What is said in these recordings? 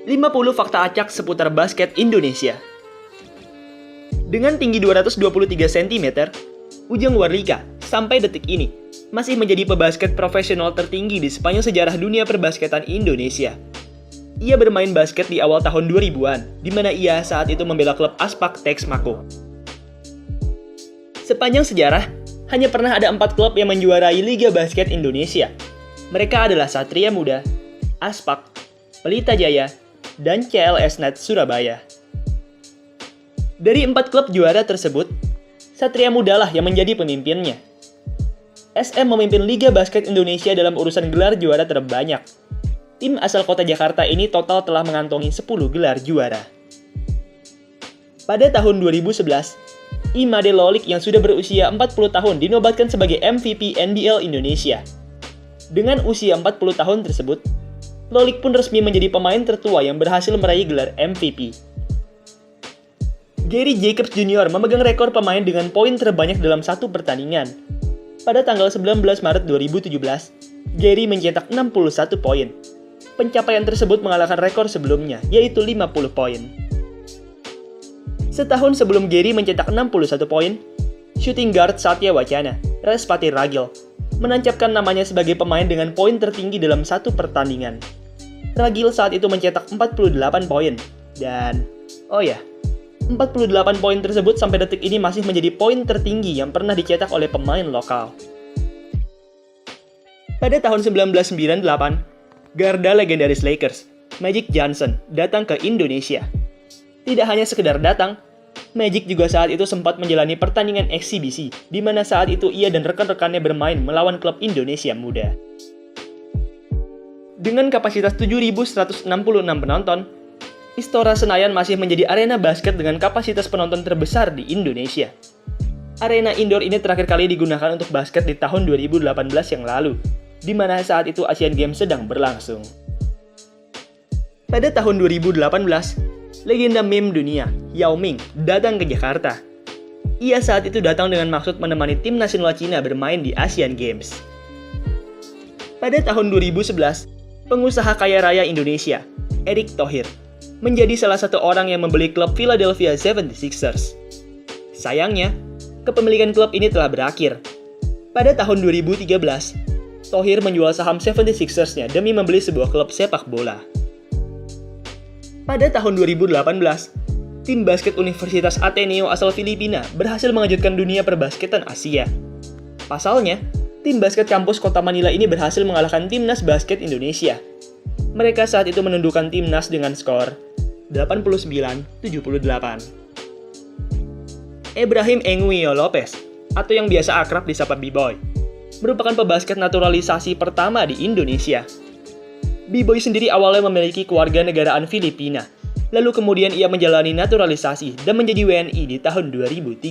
50 fakta acak seputar basket Indonesia. Dengan tinggi 223 cm, Ujang Warlika sampai detik ini masih menjadi pebasket profesional tertinggi di sepanjang sejarah dunia perbasketan Indonesia. Ia bermain basket di awal tahun 2000-an, di mana ia saat itu membela klub Aspak Texmaco. Sepanjang sejarah, hanya pernah ada 4 klub yang menjuarai Liga Basket Indonesia. Mereka adalah Satria Muda, Aspak, Pelita Jaya, dan CLS Knights Surabaya. Dari 4 klub juara tersebut, Satria Muda lah yang menjadi pemimpinnya. SM memimpin Liga Basket Indonesia dalam urusan gelar juara terbanyak. Tim asal kota Jakarta ini total telah mengantongi 10 gelar juara. Pada tahun 2011, Imade Lolik yang sudah berusia 40 tahun dinobatkan sebagai MVP NBL Indonesia. Dengan usia 40 tahun tersebut, Lolik pun resmi menjadi pemain tertua yang berhasil meraih gelar MVP. Gary Jacobs Jr. memegang rekor pemain dengan poin terbanyak dalam satu pertandingan. Pada tanggal 19 Maret 2017, Gary mencetak 61 poin. Pencapaian tersebut mengalahkan rekor sebelumnya, yaitu 50 poin. Setahun sebelum Gary mencetak 61 poin, shooting guard Satya Wacana, Respati Ragil, menancapkan namanya sebagai pemain dengan poin tertinggi dalam satu pertandingan. Ragil saat itu mencetak 48 poin, dan 48 poin tersebut sampai detik ini masih menjadi poin tertinggi yang pernah dicetak oleh pemain lokal. Pada tahun 1998, Garda legendaris Lakers, Magic Johnson, datang ke Indonesia. Tidak hanya sekedar datang, Magic juga saat itu sempat menjalani pertandingan eksibisi, di mana saat itu ia dan rekan-rekannya bermain melawan klub Indonesia Muda. Dengan kapasitas 7.166 penonton, Istora Senayan masih menjadi arena basket dengan kapasitas penonton terbesar di Indonesia. Arena indoor ini terakhir kali digunakan untuk basket di tahun 2018 yang lalu, di mana saat itu Asian Games sedang berlangsung. Pada tahun 2018, legenda meme dunia, Yao Ming, datang ke Jakarta. Ia saat itu datang dengan maksud menemani tim nasional Cina bermain di Asian Games. Pada tahun 2011, pengusaha kaya raya Indonesia, Erick Thohir, menjadi salah satu orang yang membeli klub Philadelphia 76ers. Sayangnya, kepemilikan klub ini telah berakhir. Pada tahun 2013, Thohir menjual saham 76ers-nya demi membeli sebuah klub sepak bola. Pada tahun 2018, tim basket Universitas Ateneo asal Filipina berhasil mengejutkan dunia perbasketan Asia. Pasalnya, tim basket kampus Kota Manila ini berhasil mengalahkan timnas basket Indonesia. Mereka saat itu menundukkan timnas dengan skor 89-78. Ibrahim Enguio Lopez, atau yang biasa akrab disapa B-Boy, merupakan pebasket naturalisasi pertama di Indonesia. B-Boy sendiri awalnya memiliki kewarganegaraan Filipina, lalu kemudian ia menjalani naturalisasi dan menjadi WNI di tahun 2013.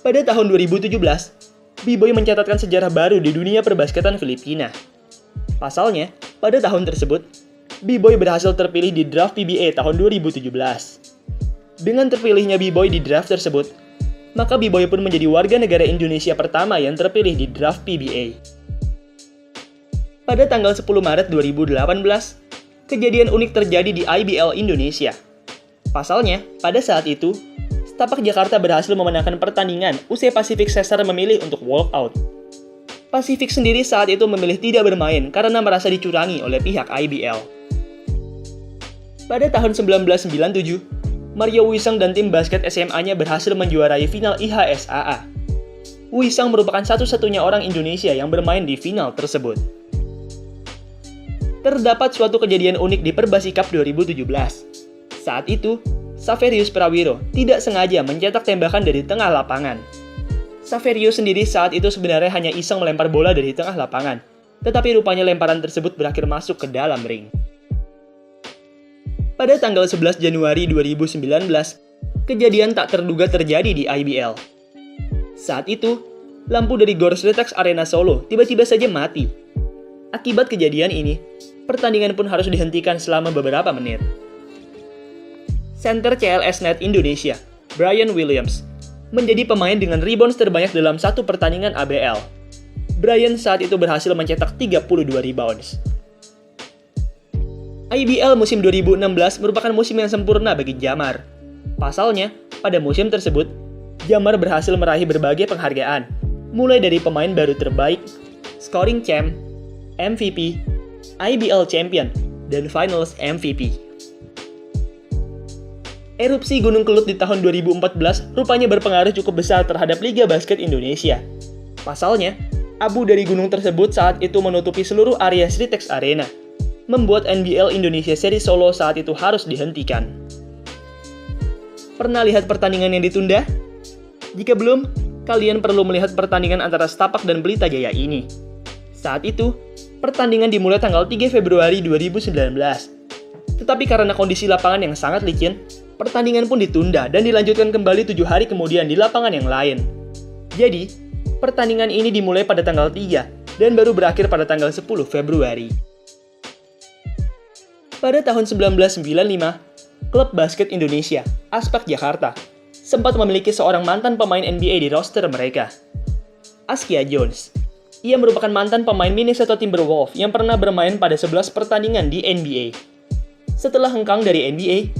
Pada tahun 2017, B-Boy mencatatkan sejarah baru di dunia perbasketan Filipina. Pasalnya, pada tahun tersebut, B-Boy berhasil terpilih di draft PBA tahun 2017. Dengan terpilihnya B-Boy di draft tersebut, maka B-Boy pun menjadi warga negara Indonesia pertama yang terpilih di draft PBA. Pada tanggal 10 Maret 2018, kejadian unik terjadi di IBL Indonesia. Pasalnya, pada saat itu, Setapak Jakarta berhasil memenangkan pertandingan usai Pacific Caesar memilih untuk walk out. Pacific sendiri saat itu memilih tidak bermain karena merasa dicurangi oleh pihak IBL. Pada tahun 1997, Mario Wisang dan tim basket SMA-nya berhasil menjuarai final IHSAA. Wisang merupakan satu-satunya orang Indonesia yang bermain di final tersebut. Terdapat suatu kejadian unik di Perbasi Cup 2017. Saat itu, Saverius Prawiro tidak sengaja mencetak tembakan dari tengah lapangan. Saverius sendiri saat itu sebenarnya hanya iseng melempar bola dari tengah lapangan, tetapi rupanya lemparan tersebut berakhir masuk ke dalam ring. Pada tanggal 11 Januari 2019, kejadian tak terduga terjadi di IBL. Saat itu, lampu dari Gor Sritex Arena Solo tiba-tiba saja mati. Akibat kejadian ini, pertandingan pun harus dihentikan selama beberapa menit. Center CLS Knights Indonesia, Brian Williams, menjadi pemain dengan rebounds terbanyak dalam satu pertandingan ABL. Brian saat itu berhasil mencetak 32 rebounds. IBL musim 2016 merupakan musim yang sempurna bagi Jamar. Pasalnya, pada musim tersebut, Jamar berhasil meraih berbagai penghargaan, mulai dari pemain baru terbaik, scoring champ, MVP, IBL champion, dan finals MVP. Erupsi Gunung Kelut di tahun 2014 rupanya berpengaruh cukup besar terhadap Liga Basket Indonesia. Pasalnya, abu dari gunung tersebut saat itu menutupi seluruh area Sritex Arena, membuat NBL Indonesia Seri Solo saat itu harus dihentikan. Pernah lihat pertandingan yang ditunda? Jika belum, kalian perlu melihat pertandingan antara Setapak dan Pelita Jaya ini. Saat itu, pertandingan dimulai tanggal 3 Februari 2019. Tetapi karena kondisi lapangan yang sangat licin, pertandingan pun ditunda dan dilanjutkan kembali 7 hari kemudian di lapangan yang lain. Jadi, pertandingan ini dimulai pada tanggal 3 dan baru berakhir pada tanggal 10 Februari. Pada tahun 1995, klub basket Indonesia, Aspak Jakarta, sempat memiliki seorang mantan pemain NBA di roster mereka, Askia Jones. Ia merupakan mantan pemain Minnesota Timberwolves yang pernah bermain pada 11 pertandingan di NBA. Setelah hengkang dari NBA,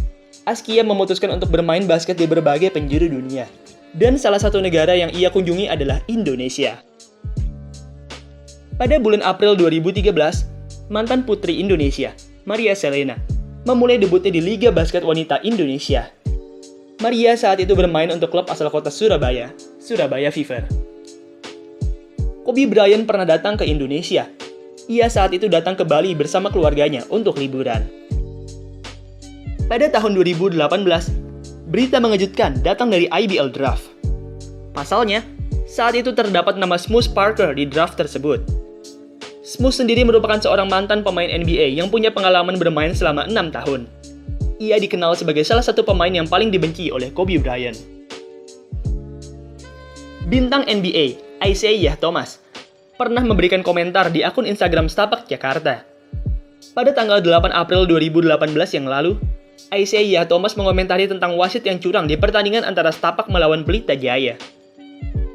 Askia memutuskan untuk bermain basket di berbagai penjuru dunia. Dan salah satu negara yang ia kunjungi adalah Indonesia. Pada bulan April 2013, mantan putri Indonesia, Maria Selena, memulai debutnya di Liga Basket Wanita Indonesia. Maria saat itu bermain untuk klub asal kota Surabaya, Surabaya Fever. Kobe Bryant pernah datang ke Indonesia. Ia saat itu datang ke Bali bersama keluarganya untuk liburan. Pada tahun 2018, berita mengejutkan datang dari IBL Draft. Pasalnya, saat itu terdapat nama Smush Parker di draft tersebut. Smush sendiri merupakan seorang mantan pemain NBA yang punya pengalaman bermain selama 6 tahun. Ia dikenal sebagai salah satu pemain yang paling dibenci oleh Kobe Bryant. Bintang NBA, Isaiah Thomas, pernah memberikan komentar di akun Instagram Setapak Jakarta. Pada tanggal 8 April 2018 yang lalu, Isaiah Thomas mengomentari tentang wasit yang curang di pertandingan antara Setapak melawan Pelita Jaya.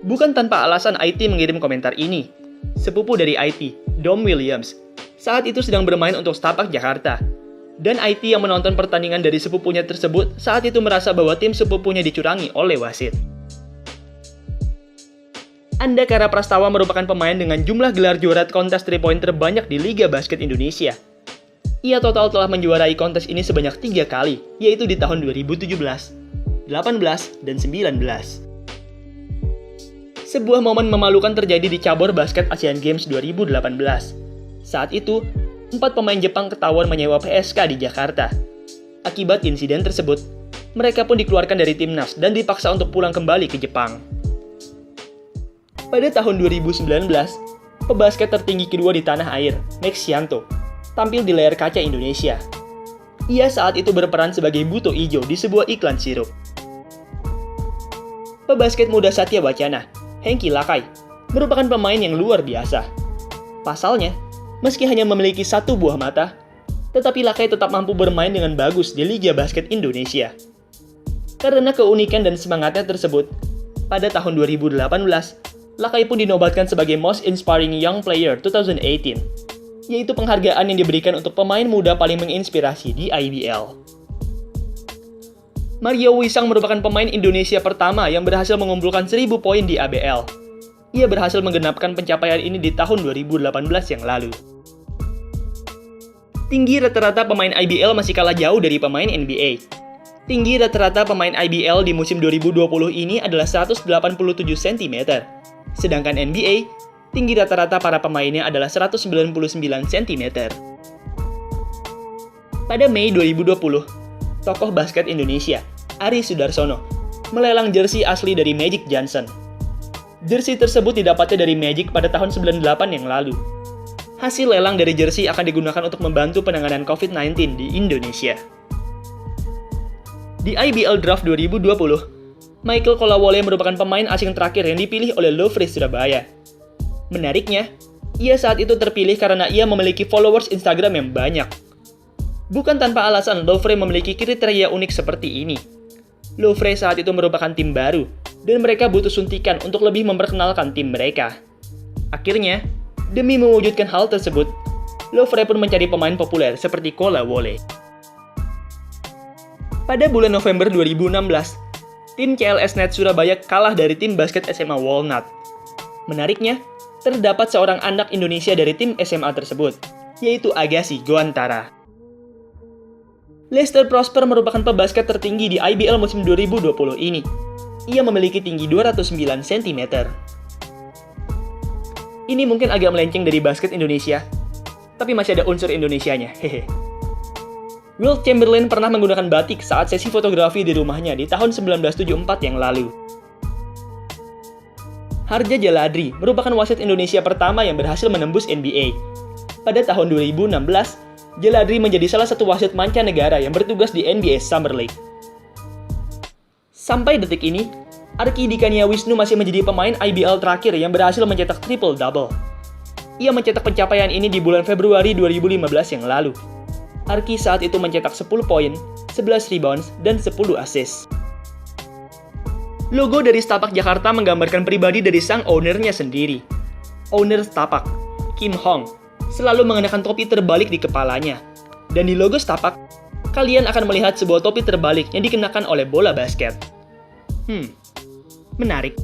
Bukan tanpa alasan IT mengirim komentar ini. Sepupu dari IT, Dom Williams, saat itu sedang bermain untuk Setapak Jakarta. Dan IT yang menonton pertandingan dari sepupunya tersebut saat itu merasa bahwa tim sepupunya dicurangi oleh wasit. Andakara Prastawa merupakan pemain dengan jumlah gelar juara kontes 3-point terbanyak di Liga Basket Indonesia. Ia total telah menjuarai kontes ini sebanyak 3 kali, yaitu di tahun 2017, 18, dan 19. Sebuah momen memalukan terjadi di cabur basket Asian Games 2018. Saat itu, 4 pemain Jepang ketahuan menyewa PSK di Jakarta. Akibat insiden tersebut, mereka pun dikeluarkan dari timnas dan dipaksa untuk pulang kembali ke Jepang. Pada tahun 2019, pebasket tertinggi kedua di tanah air, Max Shanto, tampil di layar kaca Indonesia. Ia saat itu berperan sebagai Buto Ijo di sebuah iklan sirup. Pebasket muda Satya Wacana, Hengki Lakai, merupakan pemain yang luar biasa. Pasalnya, meski hanya memiliki 1 buah mata, tetapi Lakai tetap mampu bermain dengan bagus di Liga Basket Indonesia. Karena keunikan dan semangatnya tersebut, pada tahun 2018, Lakai pun dinobatkan sebagai Most Inspiring Young Player 2018, yaitu penghargaan yang diberikan untuk pemain muda paling menginspirasi di IBL. Mario Wisang merupakan pemain Indonesia pertama yang berhasil mengumpulkan 1000 poin di ABL. Ia berhasil menggenapkan pencapaian ini di tahun 2018 yang lalu. Tinggi rata-rata pemain IBL masih kalah jauh dari pemain NBA. Tinggi rata-rata pemain IBL di musim 2020 ini adalah 187 cm. Sedangkan NBA, tinggi rata-rata para pemainnya adalah 199 cm. Pada Mei 2020, tokoh basket Indonesia, Ari Sudarsono, melelang jersey asli dari Magic Johnson. Jersey tersebut didapatnya dari Magic pada tahun 98 yang lalu. Hasil lelang dari jersey akan digunakan untuk membantu penanganan COVID-19 di Indonesia. Di IBL Draft 2020, Michael Kolawole merupakan pemain asing terakhir yang dipilih oleh Louvre Surabaya. Menariknya, ia saat itu terpilih karena ia memiliki followers Instagram yang banyak. Bukan tanpa alasan Louvre memiliki kriteria unik seperti ini. Louvre saat itu merupakan tim baru, dan mereka butuh suntikan untuk lebih memperkenalkan tim mereka. Akhirnya, demi mewujudkan hal tersebut, Louvre pun mencari pemain populer seperti Kola Wole. Pada bulan November 2016, tim CLS Net Surabaya kalah dari tim basket SMA Walnut. Menariknya, terdapat seorang anak Indonesia dari tim SMA tersebut, yaitu Agassi Goantara. Lester Prosper merupakan pebasket tertinggi di IBL musim 2020 ini. Ia memiliki tinggi 209 cm. Ini mungkin agak melenceng dari basket Indonesia, tapi masih ada unsur Indonesianya, hehe. Wilt Chamberlain pernah menggunakan batik saat sesi fotografi di rumahnya di tahun 1974 yang lalu. Harja Jaladri merupakan wasit Indonesia pertama yang berhasil menembus NBA. Pada tahun 2016, Jaladri menjadi salah satu wasit mancanegara yang bertugas di NBA Summer League. Sampai detik ini, Arki Dikania Wisnu masih menjadi pemain IBL terakhir yang berhasil mencetak triple-double. Ia mencetak pencapaian ini di bulan Februari 2015 yang lalu. Arki saat itu mencetak 10 poin, 11 rebounds, dan 10 assist. Logo dari Setapak Jakarta menggambarkan pribadi dari sang ownernya sendiri. Owner Setapak, Kim Hong, selalu mengenakan topi terbalik di kepalanya. Dan di logo Setapak, kalian akan melihat sebuah topi terbalik yang dikenakan oleh bola basket. Menarik.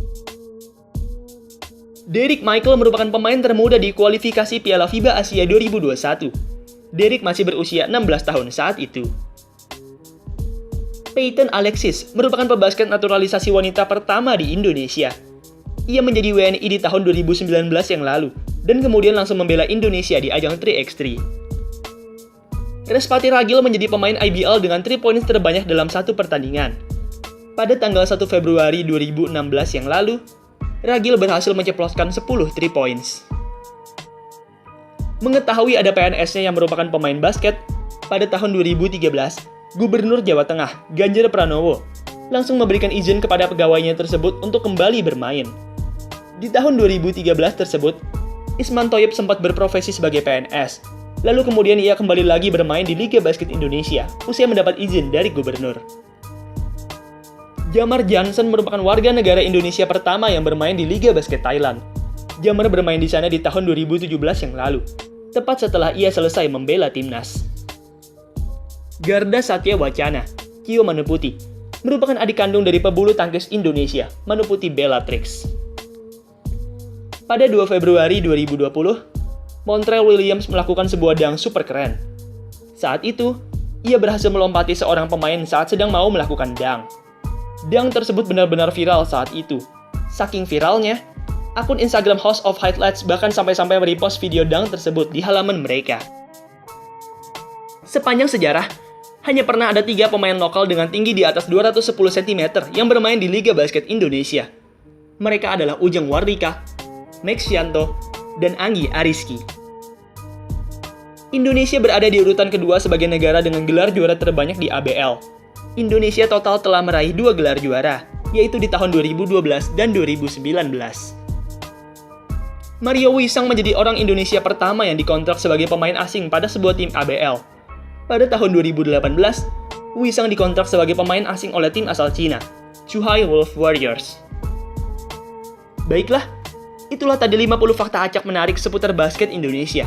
Derrick Michael merupakan pemain termuda di kualifikasi Piala FIBA Asia 2021. Derrick masih berusia 16 tahun saat itu. Peyton Alexis merupakan pebasket naturalisasi wanita pertama di Indonesia. Ia menjadi WNI di tahun 2019 yang lalu, dan kemudian langsung membela Indonesia di ajang 3x3. Respati Ragil menjadi pemain IBL dengan 3 points terbanyak dalam satu pertandingan. Pada tanggal 1 Februari 2016 yang lalu, Ragil berhasil menceploskan 10 3 points. Mengetahui ada PNS-nya yang merupakan pemain basket, pada tahun 2013, Gubernur Jawa Tengah, Ganjar Pranowo, langsung memberikan izin kepada pegawainya tersebut untuk kembali bermain. Di tahun 2013 tersebut, Isman Thoyib sempat berprofesi sebagai PNS, lalu kemudian ia kembali lagi bermain di Liga Basket Indonesia, usai mendapat izin dari Gubernur. Jamar Johnson merupakan warga negara Indonesia pertama yang bermain di Liga Basket Thailand. Jamar bermain di sana di tahun 2017 yang lalu, tepat setelah ia selesai membela timnas. Garda Satya Wacana, Kyo Manuputi, merupakan adik kandung dari pebulu tangkis Indonesia, Manuputi Bellatrix. Pada 2 Februari 2020, Montrell Williams melakukan sebuah dunk super keren. Saat itu, ia berhasil melompati seorang pemain saat sedang mau melakukan dunk. Dunk tersebut benar-benar viral saat itu. Saking viralnya, akun Instagram House of Highlights bahkan sampai-sampai merepost video dunk tersebut di halaman mereka. Sepanjang sejarah, hanya pernah ada 3 pemain lokal dengan tinggi di atas 210 cm yang bermain di Liga Basket Indonesia. Mereka adalah Ujang Wardika, Max Yanto, dan Anggi Ariski. Indonesia berada di urutan kedua sebagai negara dengan gelar juara terbanyak di ABL. Indonesia total telah meraih 2 gelar juara, yaitu di tahun 2012 dan 2019. Mario Wisang menjadi orang Indonesia pertama yang dikontrak sebagai pemain asing pada sebuah tim ABL. Pada tahun 2018, Wisang dikontrak sebagai pemain asing oleh tim asal Cina, Zhuhai Wolf Warriors. Baiklah, itulah tadi 50 fakta acak menarik seputar basket Indonesia.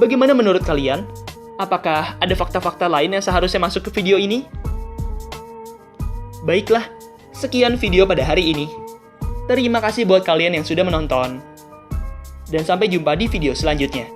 Bagaimana menurut kalian? Apakah ada fakta-fakta lain yang seharusnya masuk ke video ini? Baiklah, sekian video pada hari ini. Terima kasih buat kalian yang sudah menonton. Dan sampai jumpa di video selanjutnya.